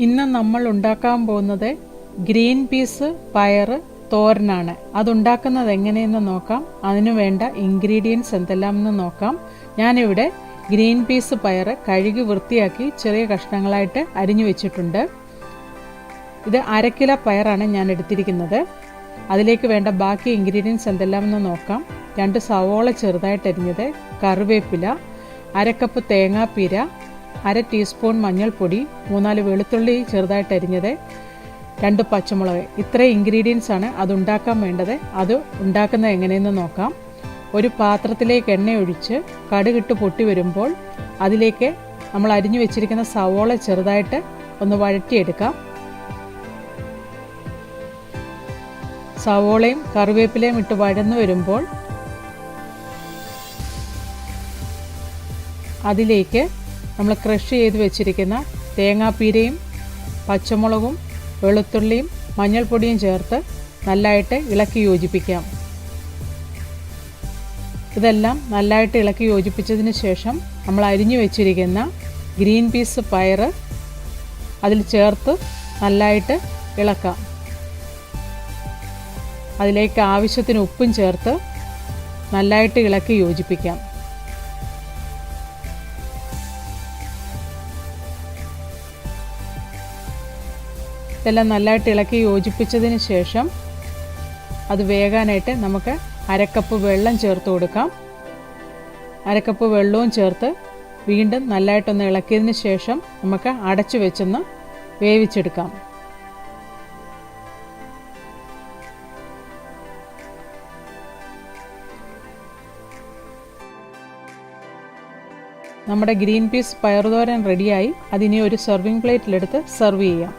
ഇന്ന് നമ്മൾ ഉണ്ടാക്കാൻ പോകുന്നത് ഗ്രീൻ പീസ് പയർ തോരനാണ്. അതുണ്ടാക്കുന്നത് എങ്ങനെയെന്ന് നോക്കാം. അതിനു വേണ്ട ഇൻഗ്രീഡിയൻസ് എന്തെല്ലാമെന്ന് നോക്കാം. ഞാനിവിടെ ഗ്രീൻ പീസ് പയർ കഴുകി വൃത്തിയാക്കി ചെറിയ കഷ്ണങ്ങളായിട്ട് അരിഞ്ഞു വെച്ചിട്ടുണ്ട്. ഇത് 1/2 കിലോ പയറാണ് ഞാൻ എടുത്തിരിക്കുന്നത്. അതിലേക്ക് വേണ്ട ബാക്കി ഇൻഗ്രീഡിയൻസ് എന്തെല്ലാമെന്ന് നോക്കാം. 2 സവോള ചെറുതായിട്ട് അരിഞ്ഞത്, കറിവേപ്പില, 1/2 കപ്പ് തേങ്ങാപ്പീര, 1/2 ടീസ്പൂൺ മഞ്ഞൾപ്പൊടി, 3-4 വെളുത്തുള്ളി ചെറുതായിട്ട് അരിഞ്ഞത്, 2 പച്ചമുളക്. ഇത്രയും ഇൻഗ്രീഡിയൻസ് ആണ് അതുണ്ടാക്കാൻ വേണ്ടത്. അത് ഉണ്ടാക്കുന്നത് എങ്ങനെയെന്ന് നോക്കാം. ഒരു പാത്രത്തിലേക്ക് എണ്ണ ഒഴിച്ച് കടുകിട്ട് പൊട്ടി വരുമ്പോൾ അതിലേക്ക് നമ്മൾ അരിഞ്ഞു വെച്ചിരിക്കുന്ന സവോള ചെറുതായിട്ട് ഒന്ന് വഴറ്റിയെടുക്കാം. സവോളയും കറിവേപ്പിലയും ഇട്ട് വഴന്നു വരുമ്പോൾ അതിലേക്ക് നമ്മൾ ക്രഷ് ചെയ്ത് വെച്ചിരിക്കുന്ന തേങ്ങാപ്പീരയും പച്ചമുളകും വെളുത്തുള്ളിയും മഞ്ഞൾപ്പൊടിയും ചേർത്ത് നല്ലതായിട്ട് ഇളക്കി യോജിപ്പിക്കാം. ഇതെല്ലാം നല്ലതായിട്ട് ഇളക്കി യോജിപ്പിച്ചതിന് ശേഷം നമ്മൾ അരിഞ്ഞു വെച്ചിരിക്കുന്ന ഗ്രീൻ പീസ് പയർ അതിൽ ചേർത്ത് നല്ലതായിട്ട് ഇളക്കാം. അതിലേക്ക് ആവശ്യത്തിന് ഉപ്പും ചേർത്ത് നല്ലതായിട്ട് ഇളക്കി യോജിപ്പിക്കാം. ഇതെല്ലാം നല്ലതായിട്ട് ഇളക്കി യോജിപ്പിച്ചതിന് ശേഷം അത് വേകാനായിട്ട് നമുക്ക് 1/2 കപ്പ് വെള്ളം ചേർത്ത് കൊടുക്കാം. 1/2 കപ്പ് വെള്ളവും ചേർത്ത് വീണ്ടും നല്ലതായിട്ടൊന്ന് ഇളക്കിയതിന് ശേഷം നമുക്ക് അടച്ചു വെച്ചൊന്ന് വേവിച്ചെടുക്കാം. നമ്മുടെ ഗ്രീൻ പീസ് പയറുതോരൻ റെഡിയായി. അതിനെ ഒരു സെർവിങ് പ്ലേറ്റിലെടുത്ത് സെർവ് ചെയ്യാം.